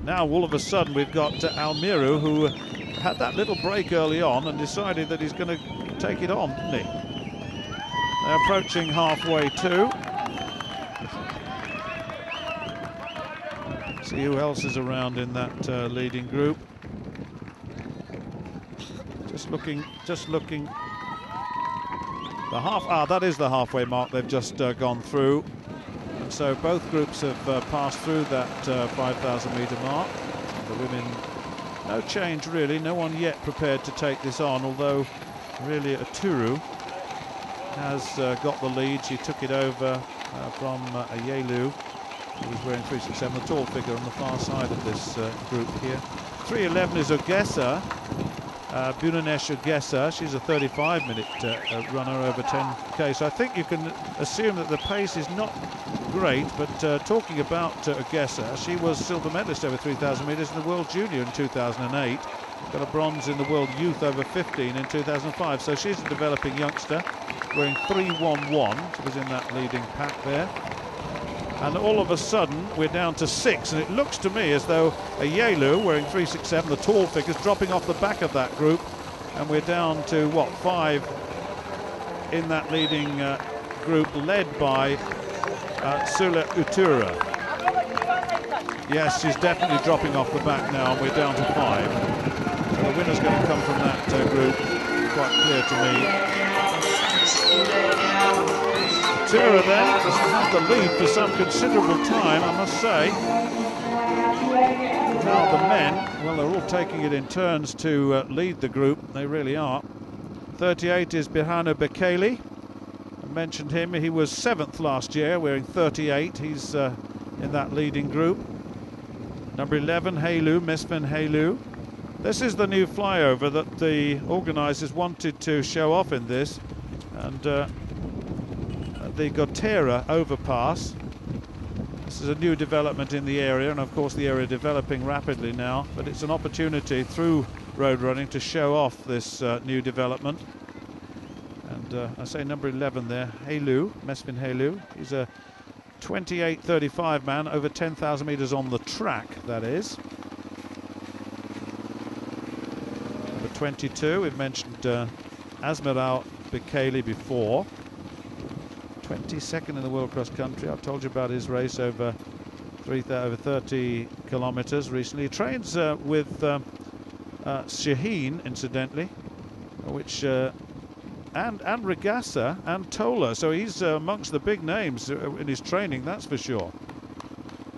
Now all of a sudden we've got Almiru, who had that little break early on and decided that he's going to take it on, didn't he? They're approaching halfway too. See who else is around in that leading group. Just looking. That is the halfway mark they've just gone through. And so both groups have passed through that 5,000 metre mark. The women, no change really, no one yet prepared to take this on, although really Aturu has got the lead. She took it over from Ayelu, who was wearing 367, the tall figure on the far side of this group here. 3:11 is Ogessa, Bunanesh Ogessa. She's a 35-minute runner over 10k, so I think you can assume that the pace is not great, but talking about Ogessa, she was silver medalist over 3,000 metres in the World Junior in 2008, got a bronze in the World Youth over 15 in 2005, so she's a developing youngster, wearing 3:11. She was in that leading pack there. And all of a sudden we're down to 6, and it looks to me as though Ayelu, wearing 3:67, the tall figure, is dropping off the back of that group, and we're down to what, 5 in that leading group, led by Sula Utura. Yes, she's definitely dropping off the back now, and we're down to 5. So the winner's going to come from that group, quite clear to me. Tura then has had the lead for some considerable time, I must say. Now the men, well, they're all taking it in turns to lead the group. They really are. 38 is Bihano Bekele. I mentioned him. He was 7th last year, wearing 38. He's in that leading group. Number 11, Hailu, Mesfin Hailu. This is the new flyover that the organisers wanted to show off in this. And the Gotera overpass. This is a new development in the area, and of course the area developing rapidly now, but it's an opportunity through road running to show off this new development. And I say number 11 there, Hailu, Mesfin Hailu. He's a 28:35 man, over 10,000 metres on the track, that is. Number 22, we've mentioned Asmeral Bekele before. 22nd in the world cross country. I've told you about his race over 30 kilometers recently. He trains with Shaheen, incidentally, which and Regassa and Tola, so he's amongst the big names in his training, that's for sure.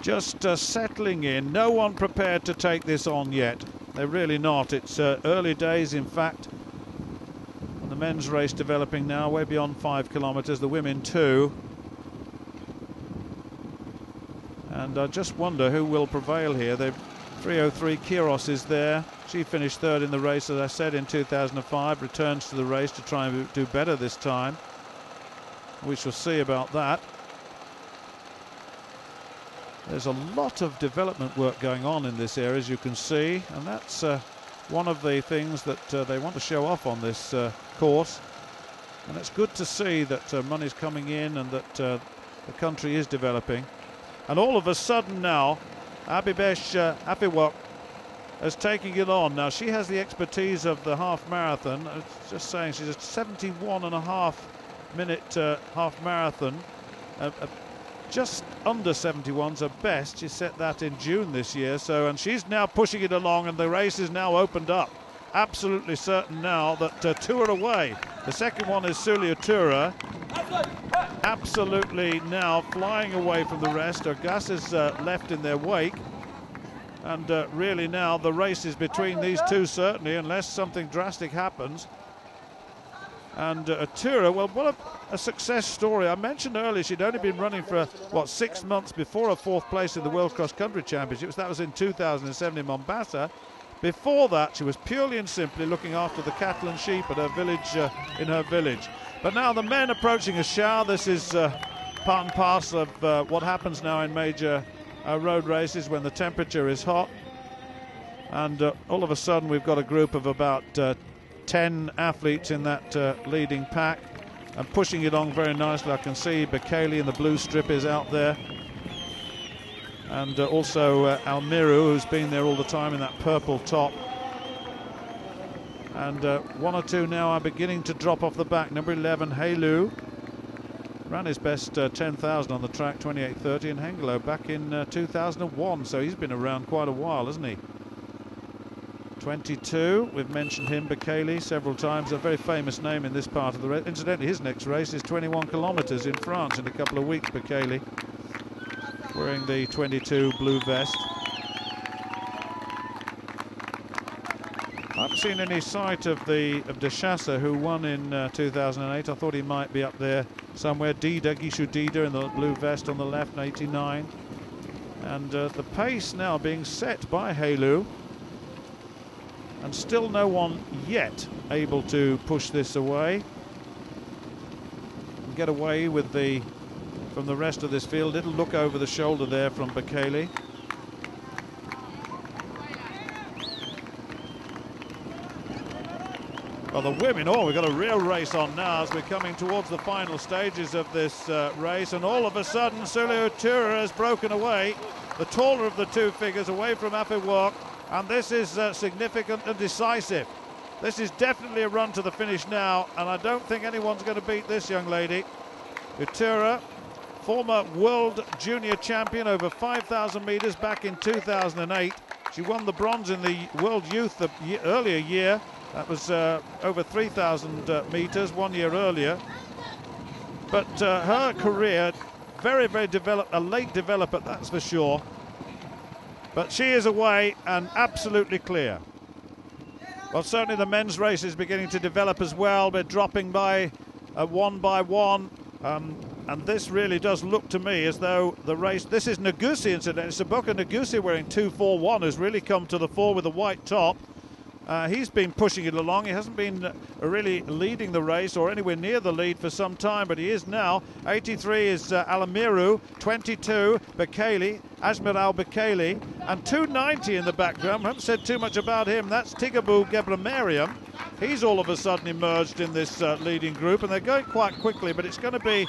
Just settling in, no one prepared to take this on yet. They're really not. It's early days, in fact. The men's race developing now, way beyond 5 kilometers, the women too. And I just wonder who will prevail here. They've 3:03, Kiros is there. She finished 3rd in the race, as I said, in 2005. Returns to the race to try and do better this time. We shall see about that. There's a lot of development work going on in this area, as you can see, and that's one of the things that they want to show off on this course. And it's good to see that money's coming in and that the country is developing. And all of a sudden now, Abibesh Afiwok is taking it on. Now she has the expertise of the half marathon. It's just saying she's a 71.5 minute half marathon. Just under 71's her best. She set that in June this year. So, and she's now pushing it along, and the race is now opened up. Absolutely certain now that 2 are away. The second one is Sulia Tura. Absolutely now flying away from the rest. Gas is left in their wake. And really now the race is between these two, certainly, unless something drastic happens. And Tura, well, what a success story. I mentioned earlier she'd only been running for, 6 months before a 4th place in the World Cross Country Championships. That was in 2007 in Mombasa. Before that, she was purely and simply looking after the cattle and sheep at her village, in her village. But now the men approaching a shower. This is part and parcel of what happens now in major road races when the temperature is hot. And all of a sudden we've got a group of about 10 athletes in that leading pack and pushing it on very nicely. I can see Bekele in the blue strip is out there. and also Almiru, who's been there all the time in that purple top. And one or two now are beginning to drop off the back. Number 11, Hailu, ran his best 10,000 on the track, 28:30, and Hengelo back in 2001, so he's been around quite a while, hasn't he? 22, we've mentioned him, Bekele, several times, a very famous name in this part of the race. Incidentally, his next race is 21 kilometres in France in a couple of weeks, Bekele, wearing the 22 blue vest. I haven't seen any sight of De Chasser, who won in 2008. I thought he might be up there somewhere. Guichou Dida in the blue vest on the left, 89. And the pace now being set by Hailu. And still no one yet able to push this away and get away with from the rest of this field. Little look over the shoulder there from Bekele. Well, the women, we've got a real race on now as we're coming towards the final stages of this race, and all of a sudden Sulio Tura has broken away, the taller of the two figures, away from Afewak. And this is significant and decisive. This is definitely a run to the finish now, and I don't think anyone's going to beat this young lady. Utura, former world junior champion over 5,000 metres back in 2008. She won the bronze in the World Youth the earlier year. That was over 3,000 metres 1 year earlier. But her career, very, very a late developer, that's for sure. But she is away and absolutely clear. Well, certainly the men's race is beginning to develop as well. We're dropping by one by one. And this really does look to me as though the race... This is Negusi, incidentally. Saboka Negusi wearing 241 has really come to the fore with a white top. He's been pushing it along. He hasn't been really leading the race or anywhere near the lead for some time, but he is now. 83 is Alamiru, 22 Bekele, Ajmiral Bekele, and 290 in the background. We haven't said too much about him. That's Tigabu Gebramariam. He's all of a sudden emerged in this leading group, and they're going quite quickly, but it's going to be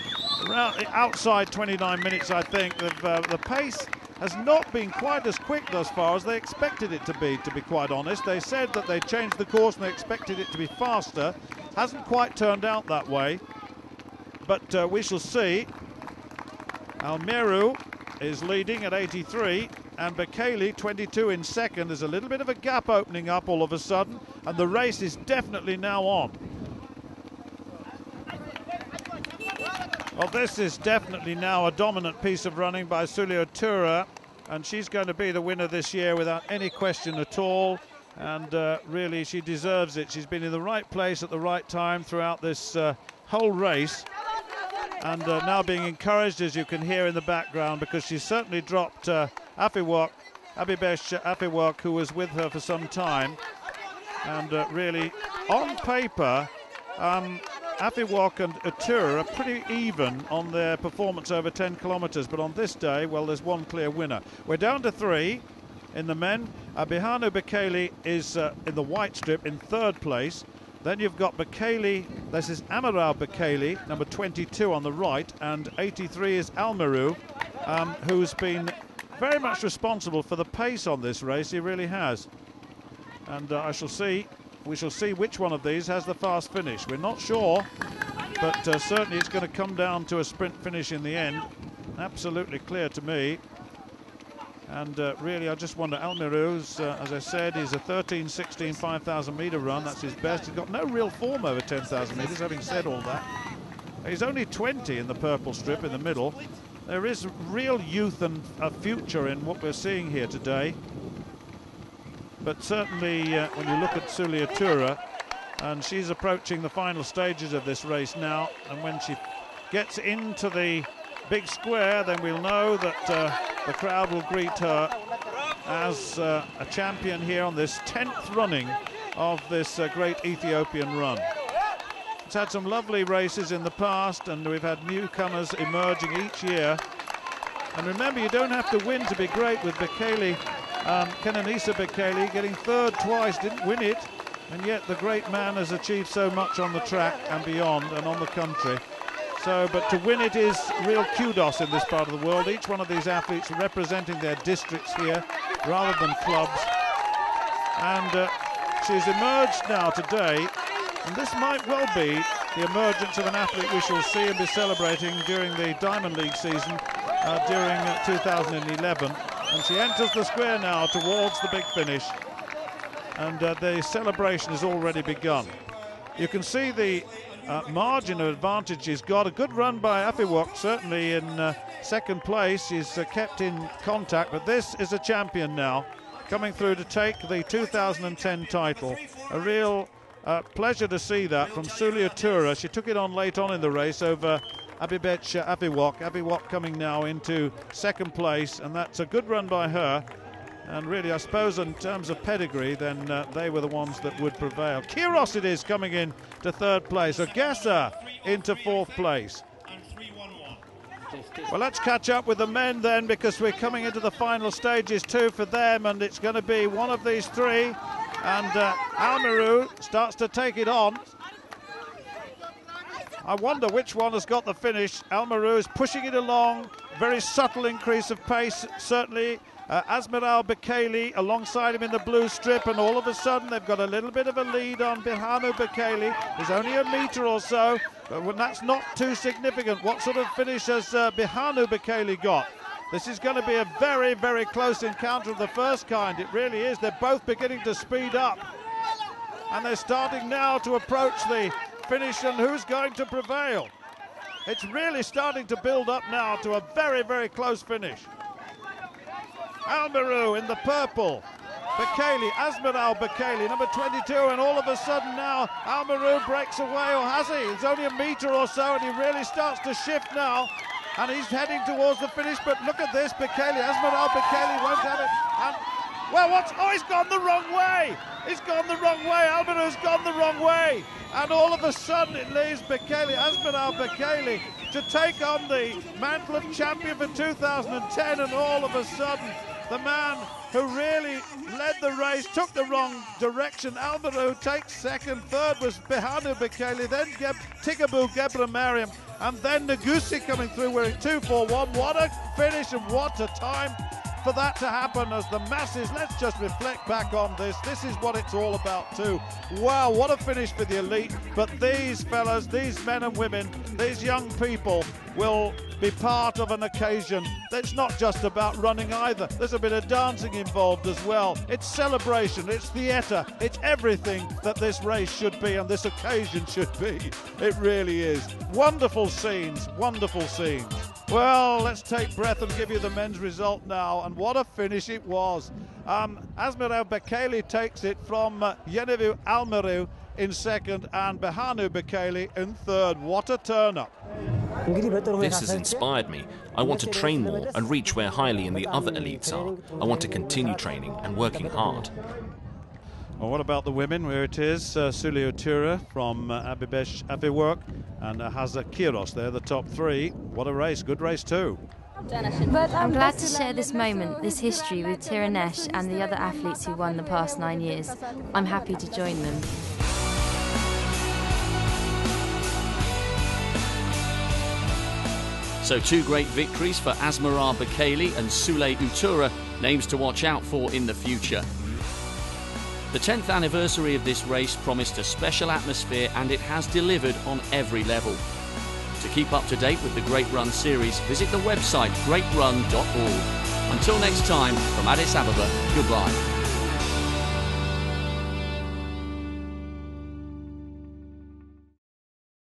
around outside 29 minutes, I think. The pace has not been quite as quick thus far as they expected it to be quite honest. They said that they changed the course and they expected it to be faster. Hasn't quite turned out that way, but we shall see. Almiru is leading at 83 and Bekele 22 in second. There's a little bit of a gap opening up all of a sudden, and the race is definitely now on. Well, this is definitely now a dominant piece of running by Sulio Tura, and she's going to be the winner this year without any question at all. And really, she deserves it. She's been in the right place at the right time throughout this whole race, and now being encouraged, as you can hear in the background, because she's certainly dropped Afewak, Abibesh Afewak, who was with her for some time. And really, on paper, Afewak and Utura are pretty even on their performance over 10 kilometres, but on this day, well, there's one clear winner. We're down to three in the men. Abihanu Bekele is in the white strip in third place. Then you've got Bekele, this is Amiral Bekele, number 22 on the right, and 83 is Almiru, who's been very much responsible for the pace on this race. He really has. And we shall see which one of these has the fast finish. We're not sure, but certainly it's going to come down to a sprint finish in the end. Absolutely clear to me. And really, I just wonder, Almiru's, as I said, is a 13:16 5,000 metre run. That's his best. He's got no real form over 10,000 metres, having said all that. He's only 20 in the purple strip in the middle. There is real youth and a future in what we're seeing here today. But certainly, when you look at Sulio Tura, and she's approaching the final stages of this race now, and when she gets into the big square, then we'll know that the crowd will greet her as a champion here on this 10th running of this great Ethiopian run. It's had some lovely races in the past, and we've had newcomers emerging each year. And remember, you don't have to win to be great with Bekele. Kenenisa Bekele getting third twice, didn't win it, and yet the great man has achieved so much on the track and beyond and on the country. So, but to win it is real kudos in this part of the world. Each one of these athletes representing their districts here rather than clubs. And she's emerged now today, and this might well be the emergence of an athlete we shall see and be celebrating during the Diamond League season during 2011. And she enters the square now towards the big finish, and the celebration has already begun. You can see the margin of advantage she's got. A good run by Ethiopian, certainly in second place. She's kept in contact, but this is a champion now, coming through to take the 2010 title. A real pleasure to see that from Sulia Tura. She took it on late on in the race over Abibech Aviwok. Aviwok coming now into second place, and that's a good run by her. And really, I suppose in terms of pedigree, then they were the ones that would prevail. Kiros it is coming in to third place. Ogessa into fourth place. Well, let's catch up with the men then, because we're coming into the final stages too for them, and it's going to be one of these three. And Almiru starts to take it on. I wonder which one has got the finish. Almiru is pushing it along. Very subtle increase of pace, certainly. Asmiral Bekele alongside him in the blue strip, and all of a sudden they've got a little bit of a lead on Bihanu Bekele. There's only a metre or so, but that's not too significant. What sort of finish has Bihanu Bekele got? This is going to be a very, very close encounter of the first kind. It really is. They're both beginning to speed up, and they're starting now to approach the finish, and who's going to prevail? It's really starting to build up now to a very, very close finish. Almiru in the purple, Bekele, Asmiral Bekele, number 22, and all of a sudden now Almiru breaks away, or has he? It's only a metre or so, and he really starts to shift now, and he's heading towards the finish. But look at this, Bekele, Asmiral Bekele won't have it, and well, oh, he's gone the wrong way. He's gone the wrong way. Almiru's gone the wrong way, and all of a sudden it leaves Bekele, Asmiral Bekele, to take on the mantle of champion for 2010, and all of a sudden the man who really led the race took the wrong direction. Almiru takes second, third was Bihanu Bekele, then Tigabu Gebra Mariam, and then Nagusi coming through. We're at 2:41. What a finish and what a time for that to happen as the masses, let's just reflect back on this. This is what it's all about too. Wow, what a finish for the elite. But these fellas, these men and women, these young people will be part of an occasion that's not just about running either. There's a bit of dancing involved as well. It's celebration, it's theatre, it's everything that this race should be and this occasion should be. It really is. Wonderful scenes, wonderful scenes. Well, let's take breath and give you the men's result now, and what a finish it was. Asmiral Bekele takes it from Yenevu Almiru in second and Bihanu Bekele in third. What a turn-up. This has inspired me. I want to train more and reach where Haile and the other elites are. I want to continue training and working hard. Well, what about the women? Where it is Sulia Tura from Abibech Aviwok and Haza Kiros. They're the top three. What a race. Good race too. I'm glad to share this moment, this history with Tiranesh and the other athletes who won the past 9 years. I'm happy to join them. So 2 great victories for Asmiral Bekele and Sulia Tura, names to watch out for in the future. The 10th anniversary of this race promised a special atmosphere, and it has delivered on every level. To keep up to date with the Great Run series, visit the website greatrun.org. Until next time, from Addis Ababa, goodbye.